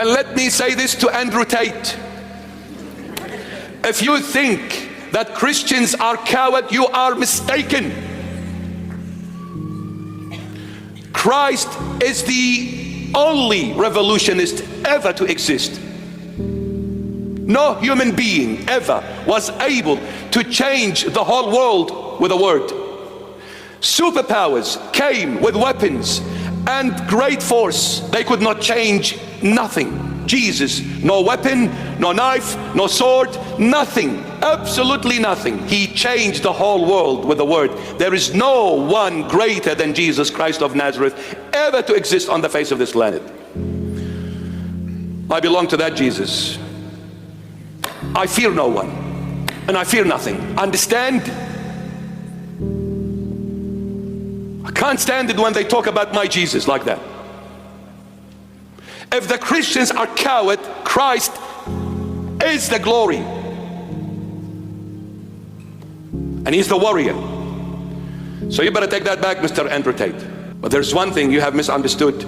And let me say this to Andrew Tate. If you think that Christians are cowards, you are mistaken. Christ is the only revolutionist ever to exist. No human being ever was able to change the whole world with a word. Superpowers came with weapons and great force. They could not change nothing. Jesus, no weapon, no knife, no sword, nothing, absolutely nothing. He changed the whole world with a word. There is no one greater than Jesus Christ of Nazareth ever to exist on the face of this planet. I belong to that Jesus. I fear no one and I fear nothing. Understand? I can't stand it when they talk about my Jesus like that. If the Christians are coward, Christ is the glory. And he's the warrior. So you better take that back, Mr. Andrew Tate. But there's one thing you have misunderstood.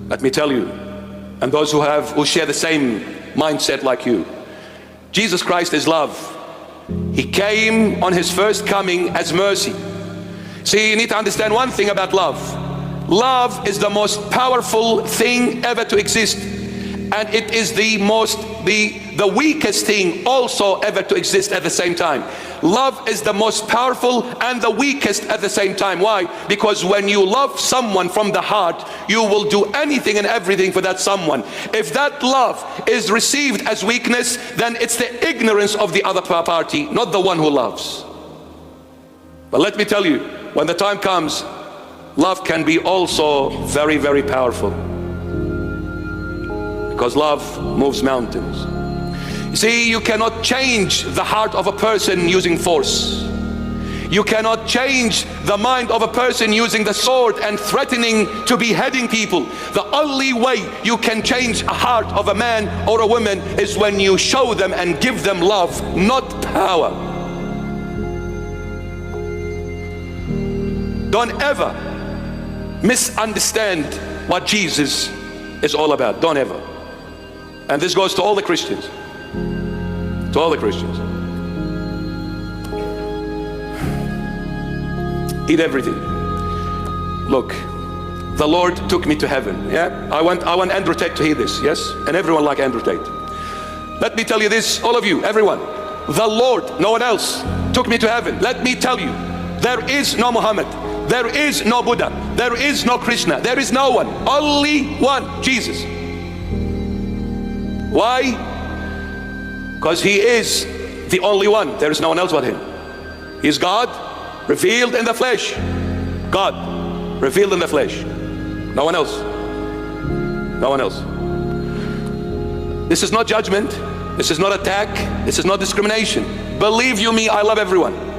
Let me tell you. And those who share the same mindset like you. Jesus Christ is love. He came on his first coming as mercy. See, you need to understand one thing about love. Love is the most powerful thing ever to exist, and it is the weakest thing also ever to exist at the same time. Love is the most powerful and the weakest at the same time. Why? Because when you love someone from the heart, you will do anything and everything for that someone. If that love is received as weakness, then it's the ignorance of the other party, not the one who loves. But let me tell you, when the time comes, love can be also very, very powerful, because love moves mountains. You see, you cannot change the heart of a person using force. You cannot change the mind of a person using the sword and threatening to beheading people. The only way you can change a heart of a man or a woman is when you show them and give them love, not power. Don't ever misunderstand what Jesus is all about. Don't ever. And this goes to all the Christians. To all the Christians. Eat everything. Look, the Lord took me to heaven. Yeah, I want Andrew Tate to hear this. Yes, and everyone like Andrew Tate. Let me tell you this, all of you, everyone. The Lord, no one else, took me to heaven. Let me tell you, there is no Muhammad. There is no Buddha. There is no Krishna. There is no one. Only one, Jesus. Why? Because he is the only one. There is no one else but him. He is God revealed in the flesh. God revealed in the flesh. No one else. No one else. This is not judgment. This is not attack. This is not discrimination. Believe you me, I love everyone.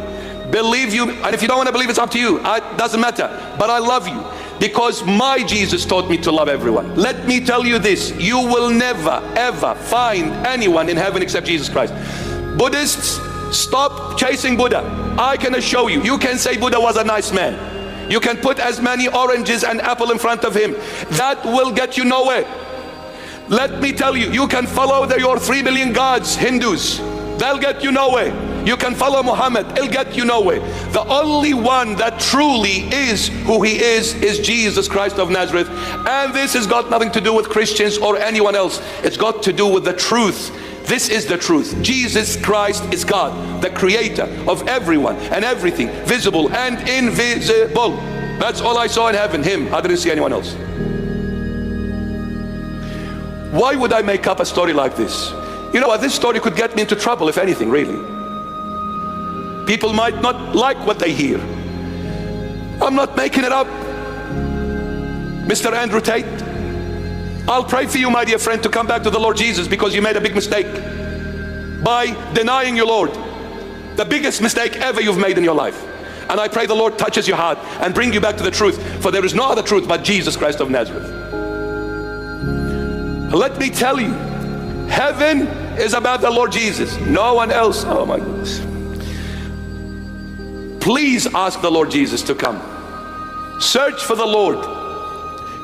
Believe you, and if you don't want to believe, it's up to you. It doesn't matter. But I love you because my Jesus taught me to love everyone. Let me tell you this, you will never ever find anyone in heaven except Jesus Christ. Buddhists, stop chasing Buddha. I can assure you, you can say Buddha was a nice man. You can put as many oranges and apple in front of him. That will get you nowhere. Let me tell you, you can follow your 3 billion gods, Hindus. They'll get you nowhere. You can follow Muhammad, he'll get you nowhere. The only one that truly is who he is Jesus Christ of Nazareth. And this has got nothing to do with Christians or anyone else. It's got to do with the truth. This is the truth. Jesus Christ is God, the creator of everyone and everything, visible and invisible. That's all I saw in heaven, him. I didn't see anyone else. Why would I make up a story like this? You know what, this story could get me into trouble, if anything, really. People might not like what they hear. I'm not making it up. Mr. Andrew Tate, I'll pray for you, my dear friend, to come back to the Lord Jesus, because you made a big mistake by denying your Lord. The biggest mistake ever you've made in your life. And I pray the Lord touches your heart and bring you back to the truth, for there is no other truth but Jesus Christ of Nazareth. Let me tell you, heaven is about the Lord Jesus, no one else. Oh my goodness. Please ask the Lord Jesus to come. Search for the Lord.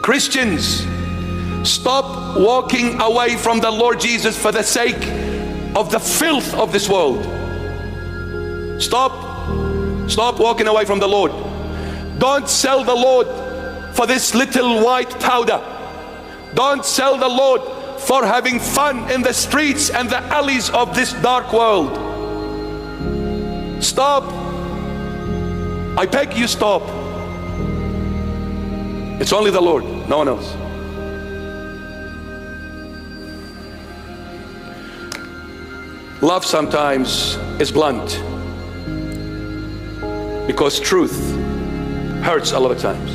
Christians, Stop walking away from the Lord Jesus for the sake of the filth of this world. Stop walking away from the Lord. Don't sell the Lord for this little white powder. Don't sell the Lord for having fun in the streets and the alleys of this dark world. Stop. I beg you, stop. It's only the Lord, no one else. Love sometimes is blunt, because truth hurts a lot of times.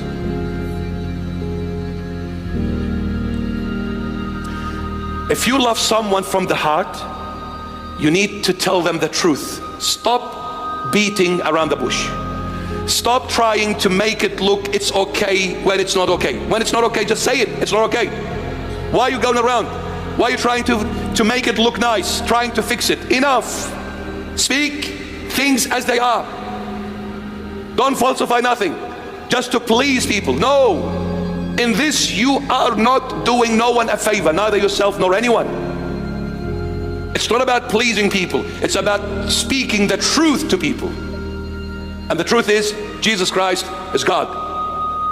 If you love someone from the heart, you need to tell them the truth. Stop beating around the bush. Stop trying to make it look it's okay when it's not okay. When it's not okay, just say it. It's not okay. Why are you going around? Why are you trying to make it look nice, trying to fix it? Enough. Speak things as they are. Don't falsify nothing just to please people. No. In this you are not doing no one a favor, neither yourself nor anyone. It's not about pleasing people. It's about speaking the truth to people. And the truth is, Jesus Christ is God.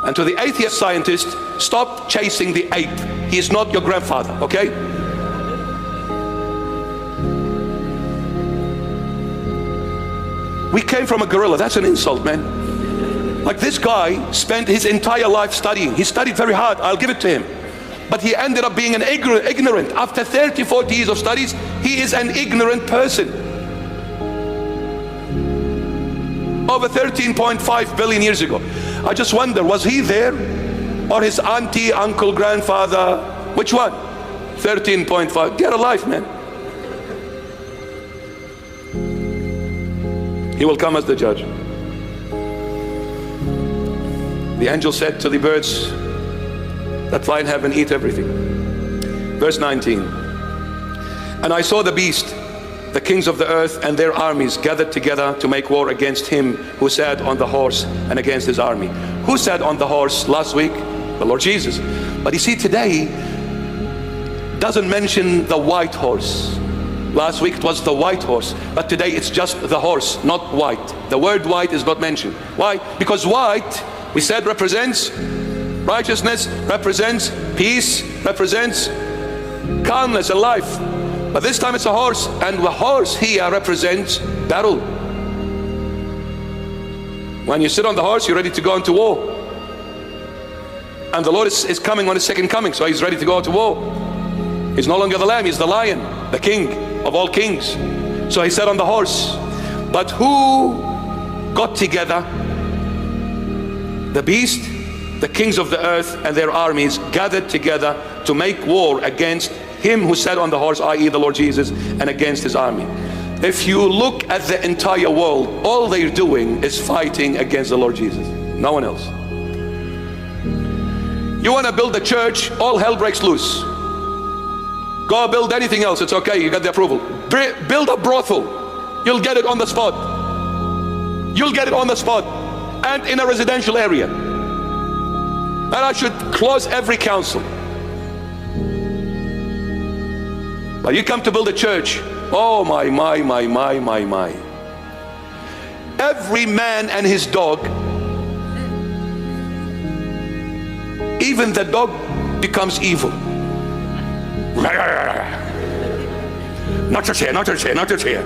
And to the atheist scientist, stop chasing the ape. He is not your grandfather, okay? We came from a gorilla. That's an insult, man. Like, this guy spent his entire life studying. He studied very hard, I'll give it to him. But he ended up being an ignorant. After 30, 40 years of studies, he is an ignorant person. Over 13.5 billion years ago. I just wonder, was he there? Or his auntie, uncle, grandfather? Which one? 13.5. Get a life, man. He will come as the judge. The angel said to the birds that fly in heaven, eat everything. Verse 19. And I saw the beast, the kings of the earth and their armies gathered together to make war against him who sat on the horse and against his army. Who sat on the horse last week? The Lord Jesus. But you see, today doesn't mention the white horse. Last week it was the white horse, but today it's just the horse, not white. The word white is not mentioned. Why? Because white, we said, represents righteousness, represents peace, represents calmness and life. But this time it's a horse, and the horse here represents battle. When you sit on the horse, you're ready to go into war. And the Lord is coming on his second coming, so he's ready to go into war. He's no longer the lamb, he's the lion, the king of all kings. So he sat on the horse. But who got together? The beast, the kings of the earth and their armies gathered together to make war against him who sat on the horse, i.e. the Lord Jesus, and against his army. If you look at the entire world, all they're doing is fighting against the Lord Jesus. No one else. You want to build a church, all hell breaks loose. Go build anything else, it's okay, you got the approval. Build a brothel, you'll get it on the spot. You'll get it on the spot, and in a residential area. And I should close every council. But you come to build a church, oh my. Every man and his dog, even the dog becomes evil. Not your chair, not your chair, not your chair.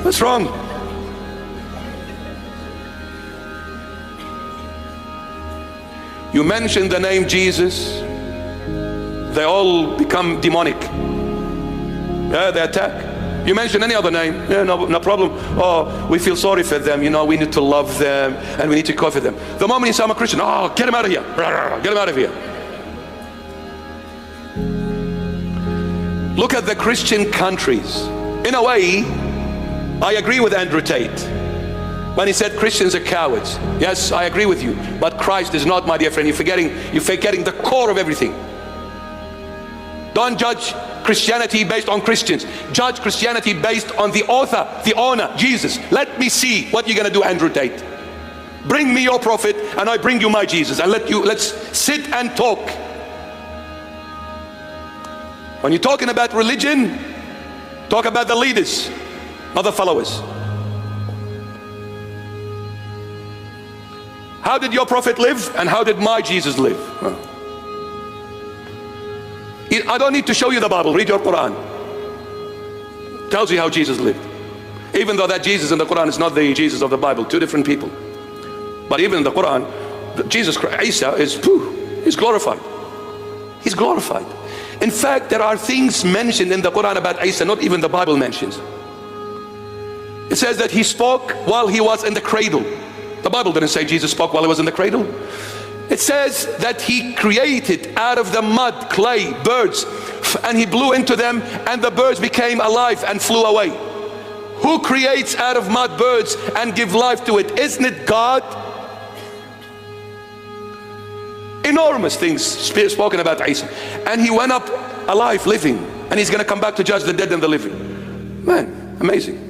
What's wrong? You mention the name Jesus, they all become demonic. Yeah, they attack. You mention any other name, yeah, no problem. Oh, we feel sorry for them, you know, we need to love them and we need to cover them. The moment you say I'm a Christian, oh, get him out of here. Get him out of here. Look at the Christian countries. In a way, I agree with Andrew Tate when he said Christians are cowards. Yes, I agree with you. But Christ is not, my dear friend. You're forgetting the core of everything. Don't judge Christianity based on Christians. Judge Christianity based on the author, the owner, Jesus. Let me see what you're going to do, Andrew Tate. Bring me your prophet and I bring you my Jesus, and let's sit and talk. When you're talking about religion, talk about the leaders, not the followers. How did your prophet live, and how did my Jesus live? I don't need to show you the Bible. Read your Quran. Tells you how Jesus lived. Even though that Jesus in the Quran is not the Jesus of the Bible, two different people. But even in the Quran, Jesus Christ, Isa is, he's glorified. He's glorified. In fact, there are things mentioned in the Quran about Isa, not even the Bible mentions. It says that he spoke while he was in the cradle. The Bible didn't say Jesus spoke while he was in the cradle. It says that he created out of the mud, clay, birds, and he blew into them, and the birds became alive and flew away. Who creates out of mud birds and give life to it? Isn't it God? Enormous things spoken about Isa. And he went up alive, living, and he's going to come back to judge the dead and the living. Man, amazing.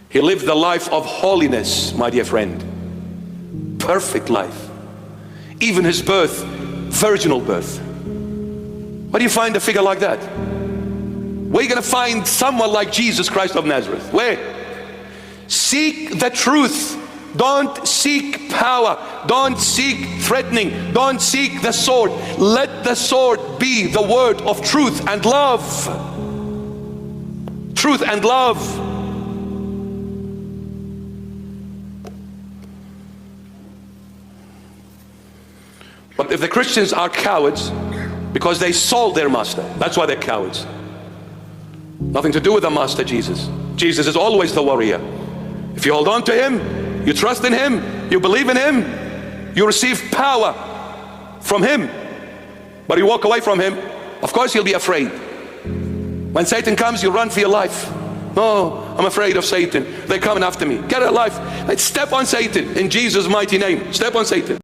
He lived the life of holiness, my dear friend. Perfect life. Even his birth, virginal birth. Where do you find a figure like that? Where are you going to find someone like Jesus Christ of Nazareth? Where? Seek the truth. Don't seek power. Don't seek threatening. Don't seek the sword. Let the sword be the word of truth and love. Truth and love. But if the Christians are cowards because they sold their master, that's why they're cowards. Nothing to do with the master Jesus. Jesus is always the warrior. If you hold on to him, you trust in him, you believe in him, you receive power from him. But you walk away from him, of course you'll be afraid. When Satan comes, you run for your life. Oh, I'm afraid of Satan. They're coming after me. Get a life. Let's step on Satan in Jesus' mighty name. Step on Satan.